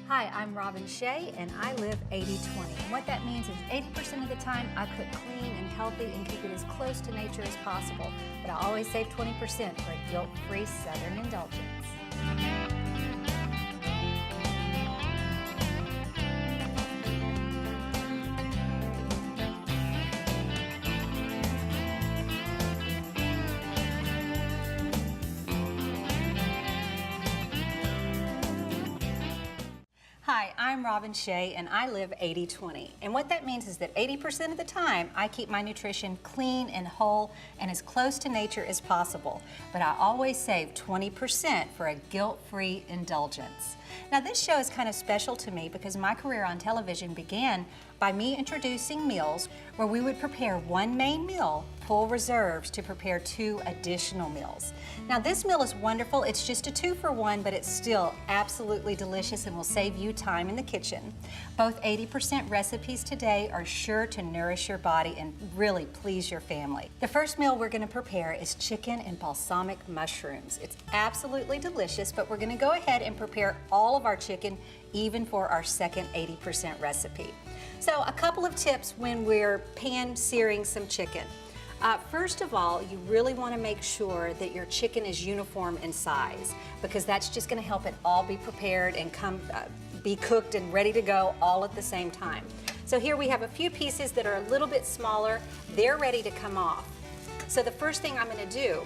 Hi, I'm Robin Shea and I live 80-20. And what that means is 80% of the time I cook clean and healthy and keep it as close to nature as possible. But I always save 20% for a guilt-free Southern indulgence. Hi, I'm Robin Shea and I live 80-20. And what that means is that 80% of the time I keep my nutrition clean and whole and as close to nature as possible. But I always save 20% for a guilt-free indulgence. Now this show is kind of special to me because my career on television began by me introducing meals where we would prepare one main meal, pull reserves to prepare 2 additional meals. Now this meal is wonderful. It's just a 2-for-1, but it's still absolutely delicious and will save you time in the kitchen. Both 80% recipes today are sure to nourish your body and really please your family. The first meal we're going to prepare is chicken and balsamic mushrooms. It's absolutely delicious, but we're going to go ahead and prepare all of our chicken even for our second 80% recipe. So a couple of tips when we're pan searing some chicken. First of all, you really want to make sure that your chicken is uniform in size because that's just going to help it all be prepared and be cooked and ready to go all at the same time. So here we have a few pieces that are a little bit smaller. They're ready to come off. So the first thing I'm going to do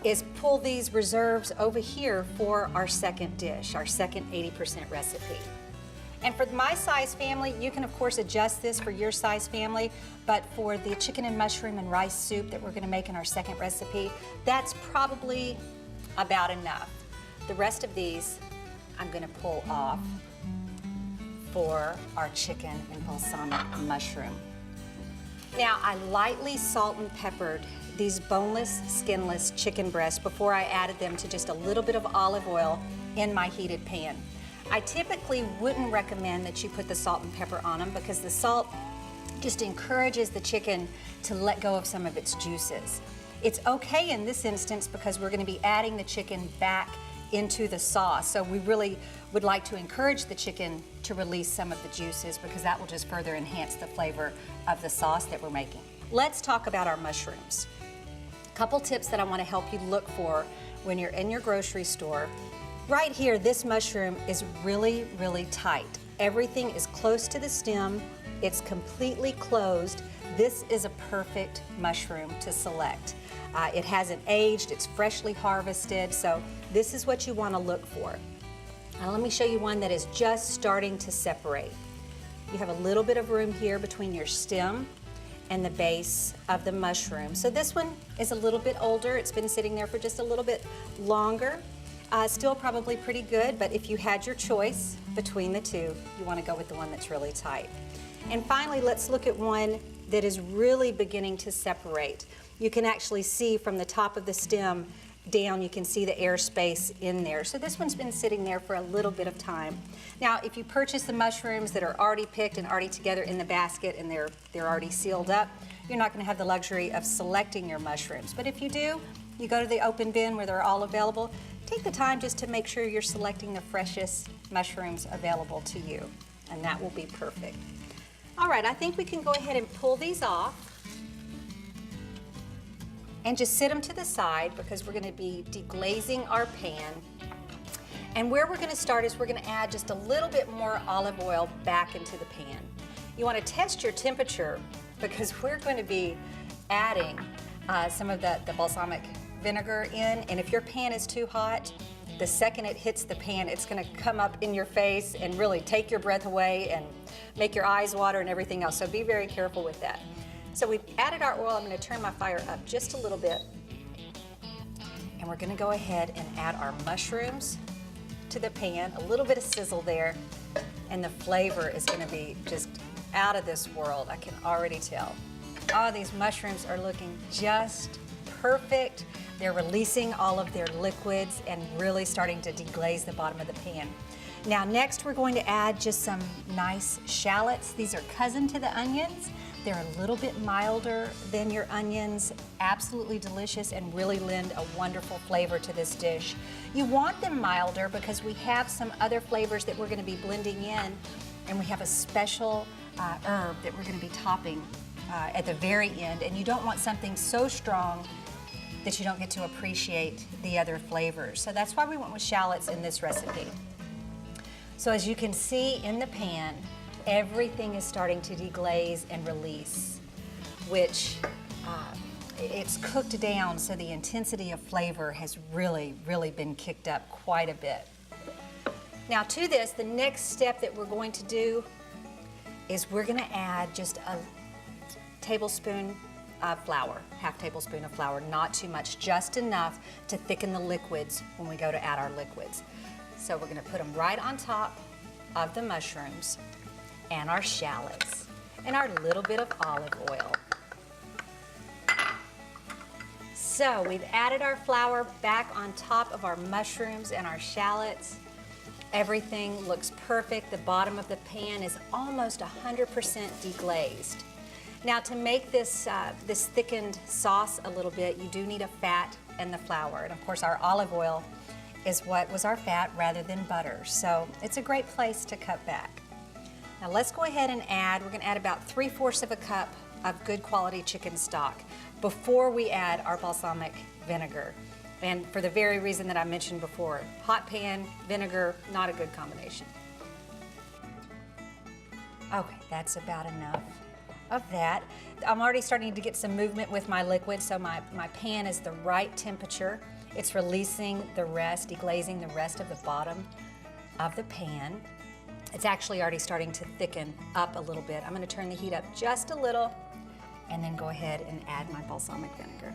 is pull these reserves over here for our second dish, our second 80% recipe. And for my size family, you can of course adjust this for your size family, but for the chicken and mushroom and rice soup that we're going to make in our second recipe, that's probably about enough. The rest of these I'm going to pull off for our chicken and balsamic mushroom. Now I lightly salt and peppered these boneless, skinless chicken breasts before I added them to just a little bit of olive oil in my heated pan. I typically wouldn't recommend that you put the salt and pepper on them because the salt just encourages the chicken to let go of some of its juices. It's okay in this instance because we're going to be adding the chicken back into the sauce. So we really would like to encourage the chicken to release some of the juices because that will just further enhance the flavor of the sauce that we're making. Let's talk about our mushrooms. A couple tips that I want to help you look for when you're in your grocery store. Right here, this mushroom is really, really tight. Everything is close to the stem. It's completely closed. This is a perfect mushroom to select. It hasn't aged, it's freshly harvested, so this is what you want to look for. Now let me show you one that is just starting to separate. You have a little bit of room here between your stem and the base of the mushroom. So this one is a little bit older. It's been sitting there for just a little bit longer. Still probably pretty good, but if you had your choice between the two, you want to go with the one that's really tight. And finally, let's look at one that is really beginning to separate. You can actually see from the top of the stem down, you can see the air space in there. So this one's been sitting there for a little bit of time. Now, if you purchase the mushrooms that are already picked and already together in the basket and they're already sealed up, you're not going to have the luxury of selecting your mushrooms. But if you do, you go to the open bin where they're all available. Take the time just to make sure you're selecting the freshest mushrooms available to you, and that will be perfect. All right, I think we can go ahead and pull these off and just sit them to the side because we're going to be deglazing our pan. And where we're going to start is we're going to add just a little bit more olive oil back into the pan. You want to test your temperature because we're going to be adding some of the balsamic vinegar in, and if your pan is too hot, the second it hits the pan, it's going to come up in your face and really take your breath away and make your eyes water and everything else, so be very careful with that. So we've added our oil. I'm going to turn my fire up just a little bit, and we're going to go ahead and add our mushrooms to the pan, a little bit of sizzle there, and the flavor is going to be just out of this world, I can already tell. Oh, these mushrooms are looking just perfect. They're releasing all of their liquids and really starting to deglaze the bottom of the pan. Now next we're going to add just some nice shallots. These are cousin to the onions. They're a little bit milder than your onions, absolutely delicious and really lend a wonderful flavor to this dish. You want them milder because we have some other flavors that we're going to be blending in, and we have a special herb that we're going to be topping at the very end, and you don't want something so strong that you don't get to appreciate the other flavors. So that's why we went with shallots in this recipe. So as you can see in the pan, everything is starting to deglaze and release, which it's cooked down, so the intensity of flavor has really been kicked up quite a bit. Now to this, the next step that we're going to do is we're gonna add just a tablespoon of flour, half tablespoon of flour, not too much, just enough to thicken the liquids when we go to add our liquids. So we're gonna put them right on top of the mushrooms and our shallots and our little bit of olive oil. So we've added our flour back on top of our mushrooms and our shallots. Everything looks perfect. The bottom of the pan is almost 100% deglazed. Now to make this, this thickened sauce a little bit, you do need a fat and the flour. And of course our olive oil is what was our fat rather than butter. So it's a great place to cut back. Now let's go ahead and we're gonna add about 3/4 of a cup of good quality chicken stock before we add our balsamic vinegar. And for the very reason that I mentioned before, hot pan, vinegar, not a good combination. Okay, that's about enough of that. I'm already starting to get some movement with my liquid, so my pan is the right temperature. It's releasing the rest, deglazing the rest of the bottom of the pan. It's actually already starting to thicken up a little bit. I'm gonna turn the heat up just a little and then go ahead and add my balsamic vinegar.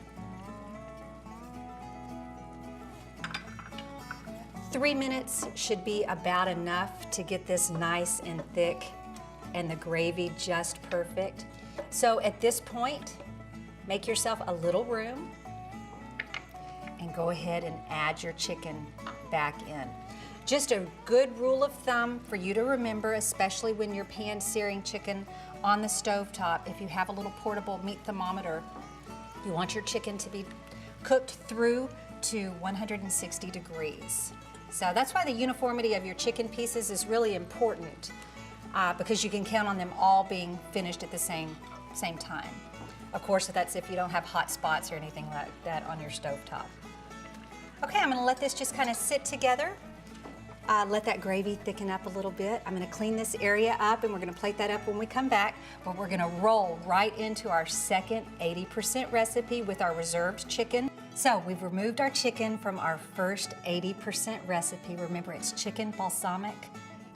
3 minutes should be about enough to get this nice and thick and the gravy just perfect. So at this point, make yourself a little room and go ahead and add your chicken back in. Just a good rule of thumb for you to remember, especially when you're pan searing chicken on the stovetop, if you have a little portable meat thermometer, you want your chicken to be cooked through to 160 degrees. So that's why the uniformity of your chicken pieces is really important, because you can count on them all being finished at the same time. Of course, that's if you don't have hot spots or anything like that on your stovetop. Okay, I'm gonna let this just kind of sit together. Let that gravy thicken up a little bit. I'm gonna clean this area up and we're gonna plate that up when we come back, but we're gonna roll right into our second 80% recipe with our reserved chicken. So we've removed our chicken from our first 80% recipe. Remember, it's chicken balsamic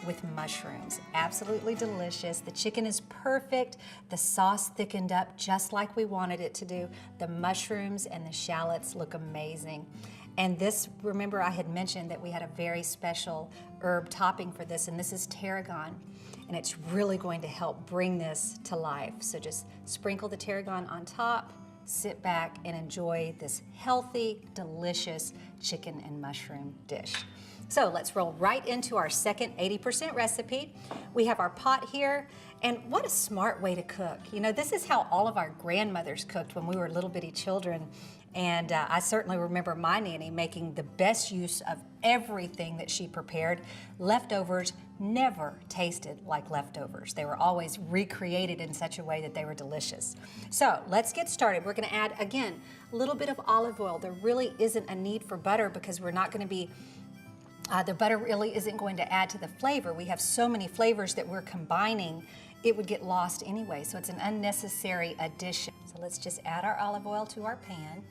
with mushrooms. Absolutely delicious. The chicken is perfect. The sauce thickened up just like we wanted it to do. The mushrooms and the shallots look amazing. And this, remember I had mentioned that we had a very special herb topping for this, and this is tarragon. And it's really going to help bring this to life. So just sprinkle the tarragon on top, sit back and enjoy this healthy, delicious chicken and mushroom dish. So let's roll right into our second 80% recipe. We have our pot here, and what a smart way to cook. You know, this is how all of our grandmothers cooked when we were little bitty children. And I certainly remember my nanny making the best use of everything that she prepared. Leftovers never tasted like leftovers. They were always recreated in such a way that they were delicious. So let's get started. We're gonna add, again, a little bit of olive oil. There really isn't a need for butter because we're not gonna be, the butter really isn't going to add to the flavor. We have so many flavors that we're combining, it would get lost anyway. So it's an unnecessary addition. So let's just add our olive oil to our pan.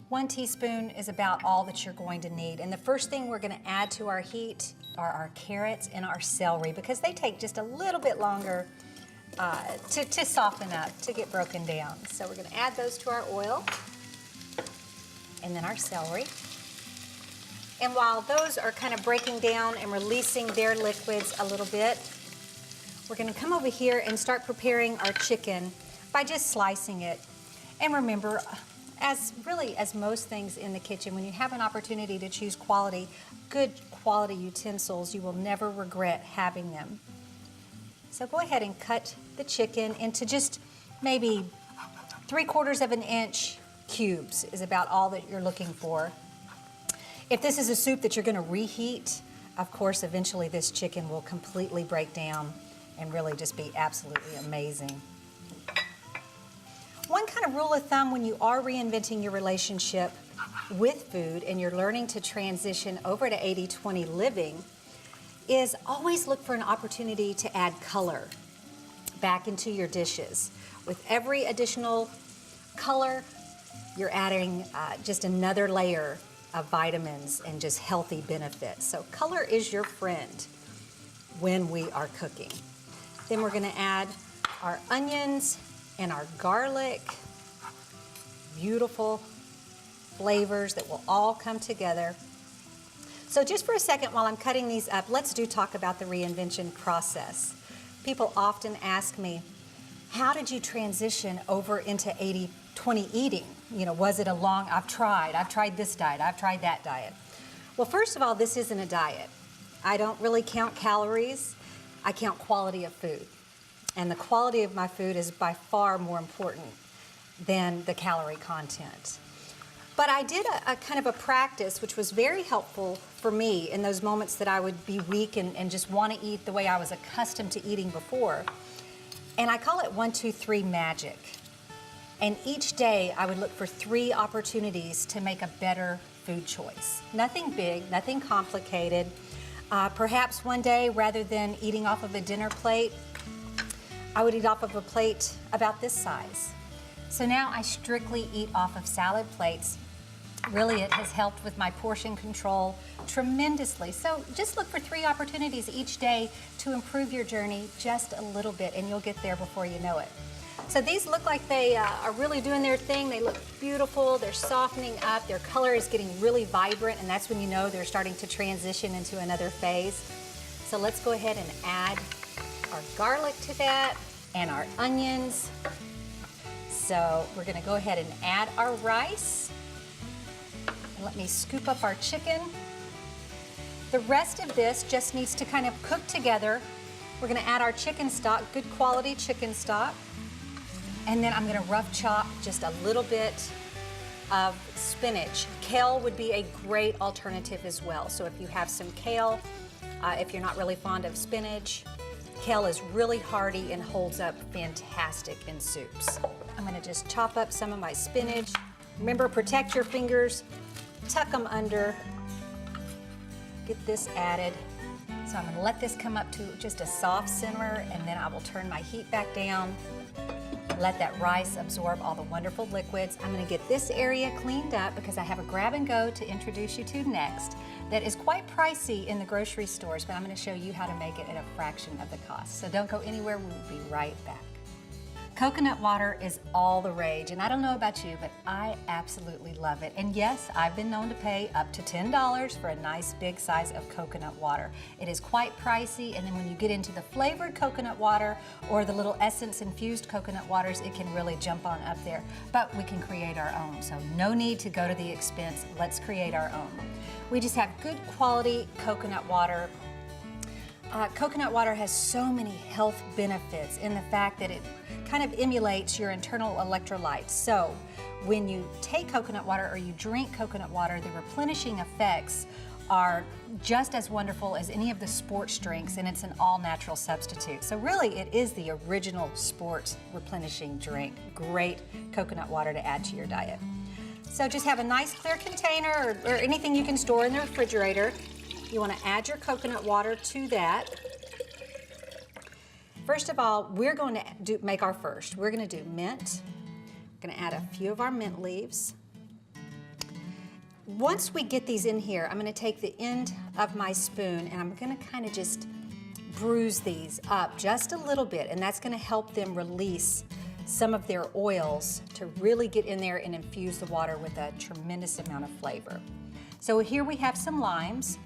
1 teaspoon is about all that you're going to need. And the first thing we're gonna add to our heat are our carrots and our celery because they take just a little bit longer to soften up, to get broken down. So we're gonna add those to our oil and then our celery. And while those are kind of breaking down and releasing their liquids a little bit, we're gonna come over here and start preparing our chicken by just slicing it. And remember, as most things in the kitchen, when you have an opportunity to choose good quality utensils, you will never regret having them. So go ahead and cut the chicken into just maybe 3/4 of an inch cubes is about all that you're looking for. If this is a soup that you're going to reheat, of course, eventually this chicken will completely break down and really just be absolutely amazing. One kind of rule of thumb when you are reinventing your relationship with food and you're learning to transition over to 80/20 living is always look for an opportunity to add color back into your dishes. With every additional color, you're adding just another layer of vitamins and just healthy benefits. So color is your friend when we are cooking. Then we're gonna add our onions and our garlic. Beautiful flavors that will all come together. So just for a second while I'm cutting these up, let's talk about the reinvention process. People often ask me, how did you transition over into 80/20 eating? You know, was it a long, I've tried this diet, I've tried that diet. Well, first of all, this isn't a diet. I don't really count calories, I count quality of food. And the quality of my food is by far more important than the calorie content. But I did a kind of a practice which was very helpful for me in those moments that I would be weak and just want to eat the way I was accustomed to eating before. And I call it 1, 2, 3 magic. And each day I would look for 3 opportunities to make a better food choice. Nothing big, nothing complicated. Perhaps one day, rather than eating off of a dinner plate, I would eat off of a plate about this size. So now I strictly eat off of salad plates. Really, it has helped with my portion control tremendously. So just look for 3 opportunities each day to improve your journey just a little bit, and you'll get there before you know it. So these look like they are really doing their thing. They look beautiful, they're softening up, their color is getting really vibrant, and that's when you know they're starting to transition into another phase. So let's go ahead and add our garlic to that and our onions. So we're gonna go ahead and add our rice. And let me scoop up our chicken. The rest of this just needs to kind of cook together. We're gonna add our chicken stock, good quality chicken stock. And then I'm gonna rough chop just a little bit of spinach. Kale would be a great alternative as well. So if you have some kale, if you're not really fond of spinach, kale is really hearty and holds up fantastic in soups. I'm gonna just chop up some of my spinach. Remember, protect your fingers, tuck them under, get this added. So I'm gonna let this come up to just a soft simmer, and then I will turn my heat back down, let that rice absorb all the wonderful liquids. I'm gonna get this area cleaned up because I have a grab and go to introduce you to next that is quite pricey in the grocery stores, but I'm gonna show you how to make it at a fraction of the cost. So don't go anywhere, we'll be right back. Coconut water is all the rage, and I don't know about you, but I absolutely love it. And yes, I've been known to pay up to $10 for a nice big size of coconut water. It is quite pricey, and then when you get into the flavored coconut water or the little essence infused coconut waters, it can really jump on up there. But we can create our own, so no need to go to the expense. Let's create our own. We just have good quality coconut water. Coconut water has so many health benefits in the fact that it kind of emulates your internal electrolytes. So when you take coconut water or you drink coconut water, the replenishing effects are just as wonderful as any of the sports drinks, and it's an all-natural substitute. So really, it is the original sports replenishing drink. Great coconut water to add to your diet. So just have a nice clear container or anything you can store in the refrigerator. You want to add your coconut water to that. First of all, we're going to make our first. We're going to do mint. We're going to add a few of our mint leaves. Once we get these in here, I'm going to take the end of my spoon and I'm going to kind of just bruise these up just a little bit, and that's going to help them release some of their oils to really get in there and infuse the water with a tremendous amount of flavor. So here we have some limes.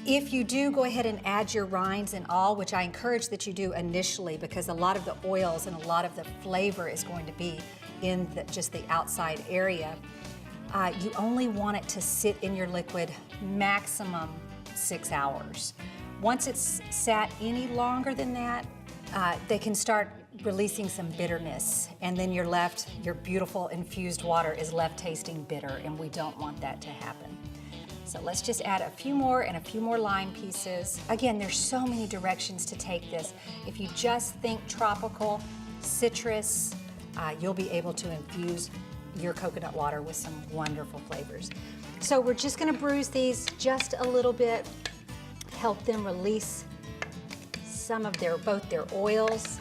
If you do, go ahead and add your rinds and all, which I encourage that you do initially, because a lot of the oils and a lot of the flavor is going to be in just the outside area. You only want it to sit in your liquid maximum 6 hours. Once it's sat any longer than that, they can start releasing some bitterness, and then your beautiful infused water is left tasting bitter, and we don't want that to happen. So let's just add a few more and a few more lime pieces. Again, there's so many directions to take this. If you just think tropical, citrus, you'll be able to infuse your coconut water with some wonderful flavors. So we're just gonna bruise these just a little bit, help them release some of both their oils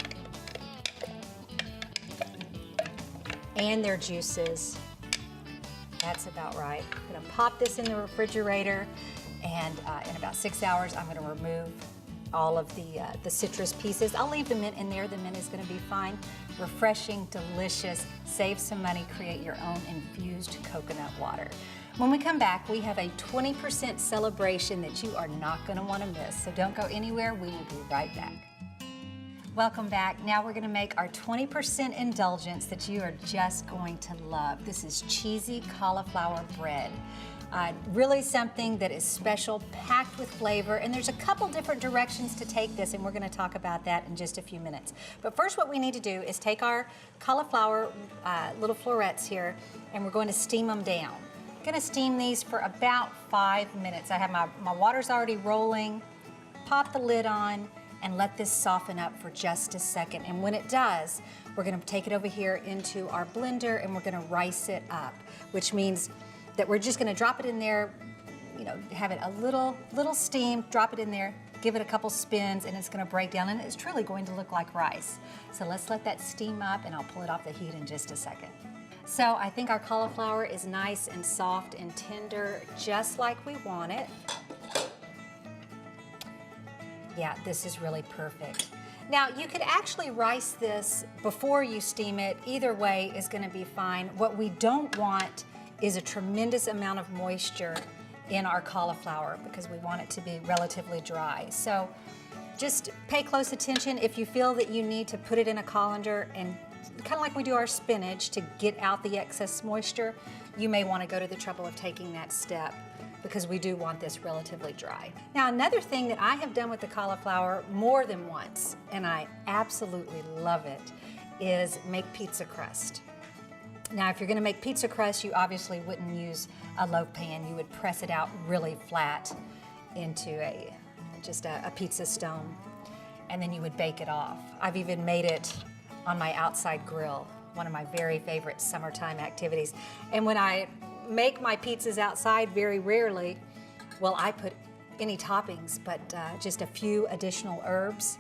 and their juices. That's about right. I'm gonna pop this in the refrigerator, and in about 6 hours, I'm gonna remove all of the citrus pieces. I'll leave the mint in there. The mint is gonna be fine. Refreshing, delicious, save some money, create your own infused coconut water. When we come back, we have a 20% celebration that you are not gonna wanna miss. So don't go anywhere, we will be right back. Welcome back. Now we're gonna make our 20% indulgence that you are just going to love. This is cheesy cauliflower bread. Really something that is special, packed with flavor, and there's a couple different directions to take this, and we're gonna talk about that in just a few minutes. But first, what we need to do is take our cauliflower little florets here, and we're going to steam them down. I'm gonna steam these for about 5 minutes. I have my water's already rolling. Pop the lid on and let this soften up for just a second. And when it does, we're gonna take it over here into our blender and we're gonna rice it up, which means that we're just gonna drop it in there, have it a little steam, drop it in there, give it a couple spins, and it's gonna break down, and it's truly going to look like rice. So let's let that steam up, and I'll pull it off the heat in just a second. So I think our cauliflower is nice and soft and tender, just like we want it. Yeah, this is really perfect. Now, you could actually rice this before you steam it. Either way is gonna be fine. What we don't want is a tremendous amount of moisture in our cauliflower because we want it to be relatively dry. So just pay close attention. If you feel that you need to put it in a colander and kind of like we do our spinach to get out the excess moisture, you may want to go to the trouble of taking that step because we do want this relatively dry. Now, another thing that I have done with the cauliflower more than once, and I absolutely love it, is make pizza crust. Now, if you're gonna make pizza crust, you obviously wouldn't use a loaf pan. You would press it out really flat into just a pizza stone, and then you would bake it off. I've even made it on my outside grill, one of my very favorite summertime activities. And when I make my pizzas outside, very rarely will I put any toppings, but just a few additional herbs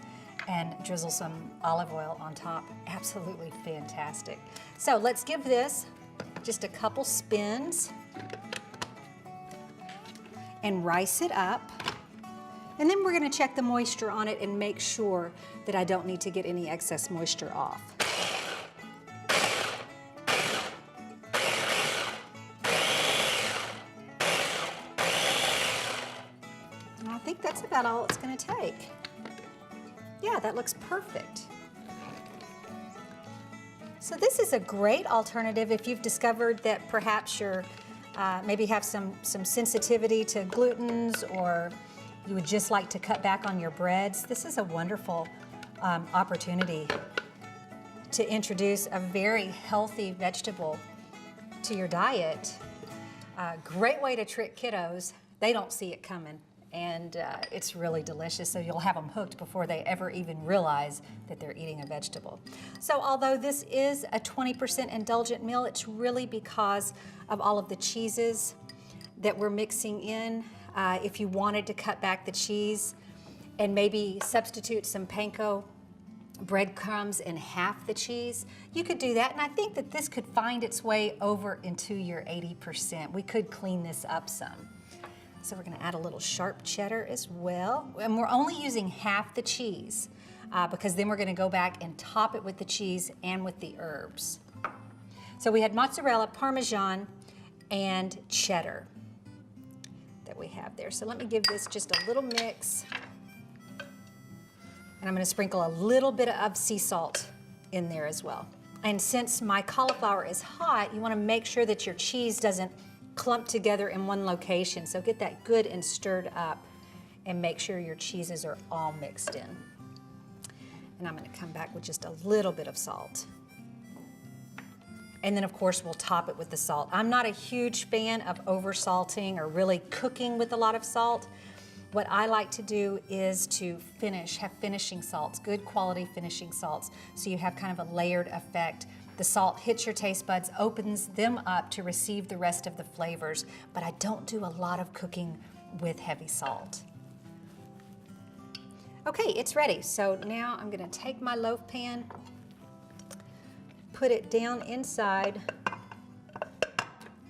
and drizzle some olive oil on top. Absolutely fantastic. So let's give this just a couple spins and rice it up. And then we're gonna check the moisture on it and make sure that I don't need to get any excess moisture off. And I think that's about all it's gonna take. Yeah, that looks perfect. So this is a great alternative if you've discovered that perhaps you're maybe have some sensitivity to glutens, or you would just like to cut back on your breads. This is a wonderful opportunity to introduce a very healthy vegetable to your diet. Great way to trick kiddos. They don't see it coming. And it's really delicious, so you'll have them hooked before they ever even realize that they're eating a vegetable. So although this is a 20% indulgent meal, it's really because of all of the cheeses that we're mixing in. If you wanted to cut back the cheese and maybe substitute some panko breadcrumbs in half the cheese, you could do that, and I think that this could find its way over into your 80%. We could clean this up some. So we're gonna add a little sharp cheddar as well. And we're only using half the cheese because then we're gonna go back and top it with the cheese and with the herbs. So we had mozzarella, Parmesan, and cheddar that we have there. So let me give this just a little mix. And I'm gonna sprinkle a little bit of sea salt in there as well. And since my cauliflower is hot, you wanna make sure that your cheese doesn't clump together in one location. So get that good and stirred up and make sure your cheeses are all mixed in. And I'm gonna come back with just a little bit of salt. And then of course we'll top it with the salt. I'm not a huge fan of over salting or really cooking with a lot of salt. What I like to do is to have finishing salts, good quality finishing salts, so you have kind of a layered effect. The salt hits your taste buds, opens them up to receive the rest of the flavors, but I don't do a lot of cooking with heavy salt. Okay, it's ready. So now I'm gonna take my loaf pan, put it down inside,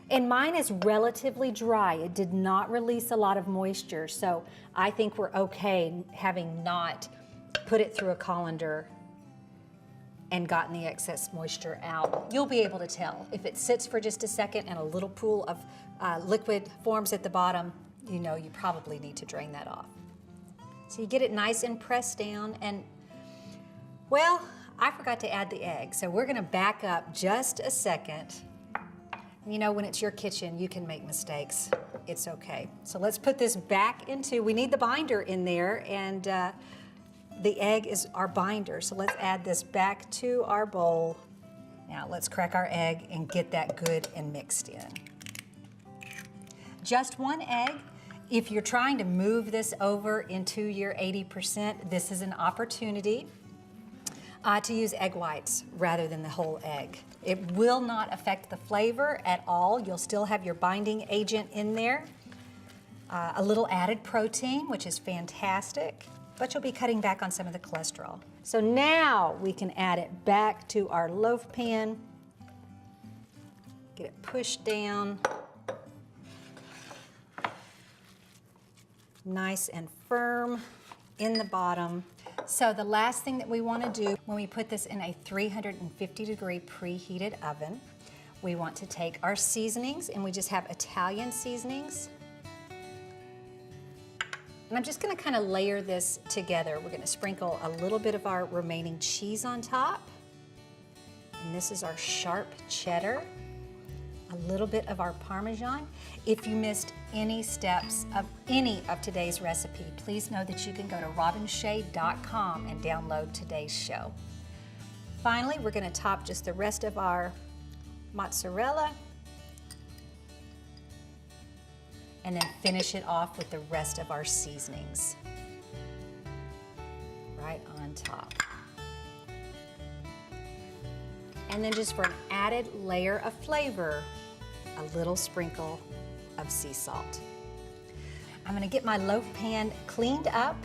and mine is relatively dry. It did not release a lot of moisture, so I think we're okay having not put it through a colander and gotten the excess moisture out. You'll be able to tell. If it sits for just a second and a little pool of liquid forms at the bottom, you know you probably need to drain that off. So you get it nice and pressed down, and well, I forgot to add the egg, so we're gonna back up just a second. You know, when it's your kitchen, you can make mistakes. It's okay. So let's put this back into, we need the binder in there, and the egg is our binder. So let's add this back to our bowl. Now let's crack our egg and get that good and mixed in. Just one egg. If you're trying to move this over into your 80%, this is an opportunity to use egg whites rather than the whole egg. It will not affect the flavor at all. You'll still have your binding agent in there. A little added protein, which is fantastic, but you'll be cutting back on some of the cholesterol. So now we can add it back to our loaf pan. Get it pushed down. Nice and firm in the bottom. So the last thing that we want to do when we put this in a 350-degree preheated oven, we want to take our seasonings, and we just have Italian seasonings. And I'm just going to kind of layer this together. We're going to sprinkle a little bit of our remaining cheese on top. And this is our sharp cheddar. A little bit of our Parmesan. If you missed any steps of any of today's recipe, please know that you can go to robinshay.com and download today's show. Finally, we're going to top just the rest of our mozzarella and then finish it off with the rest of our seasonings right on top. And then just for an added layer of flavor, a little sprinkle of sea salt. I'm gonna get my loaf pan cleaned up,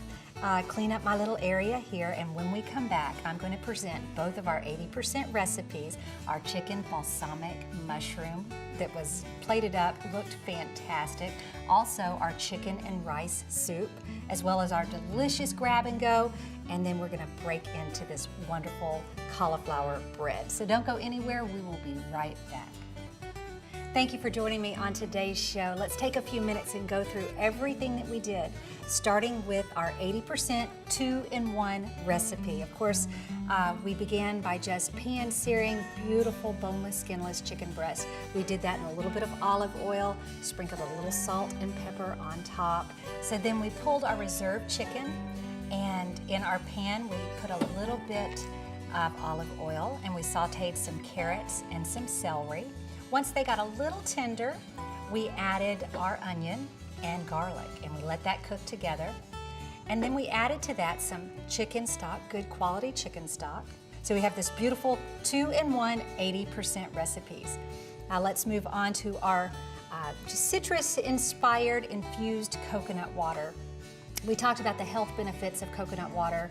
clean up my little area here, and when we come back, I'm going to present both of our 80% recipes, our chicken balsamic mushroom that was plated up, looked fantastic, also our chicken and rice soup, as well as our delicious grab and go, and then we're gonna break into this wonderful cauliflower bread. So don't go anywhere, we will be right back. Thank you for joining me on today's show. Let's take a few minutes and go through everything that we did, starting with our 80% 2-in-1 recipe. Of course, we began by just pan-searing beautiful boneless, skinless chicken breast. We did that in a little bit of olive oil, sprinkled a little salt and pepper on top. So then we pulled our reserved chicken, and in our pan we put a little bit of olive oil, and we sauteed some carrots and some celery. Once they got a little tender, we added our onion and garlic, and we let that cook together. And then we added to that some chicken stock, good quality chicken stock. So we have this beautiful 2-in-1 80% recipes. Now let's move on to our citrus-inspired infused coconut water. We talked about the health benefits of coconut water.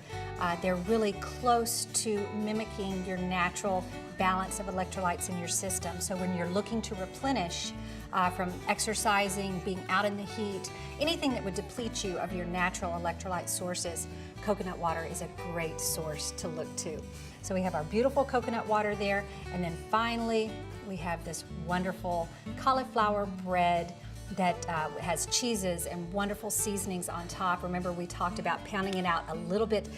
They're really close to mimicking your natural balance of electrolytes in your system. So when you're looking to replenish from exercising, being out in the heat, anything that would deplete you of your natural electrolyte sources, coconut water is a great source to look to. So we have our beautiful coconut water there, and then finally we have this wonderful cauliflower bread that has cheeses and wonderful seasonings on top. Remember, we talked about pounding it out a little bit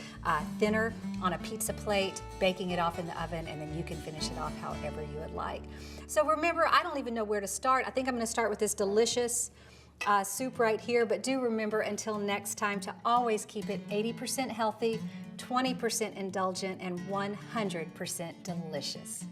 thinner on a pizza plate, baking it off in the oven, and then you can finish it off however you would like. So remember, I don't even know where to start. I think I'm gonna start with this delicious soup right here, but do remember until next time to always keep it 80% healthy, 20% indulgent, and 100% delicious.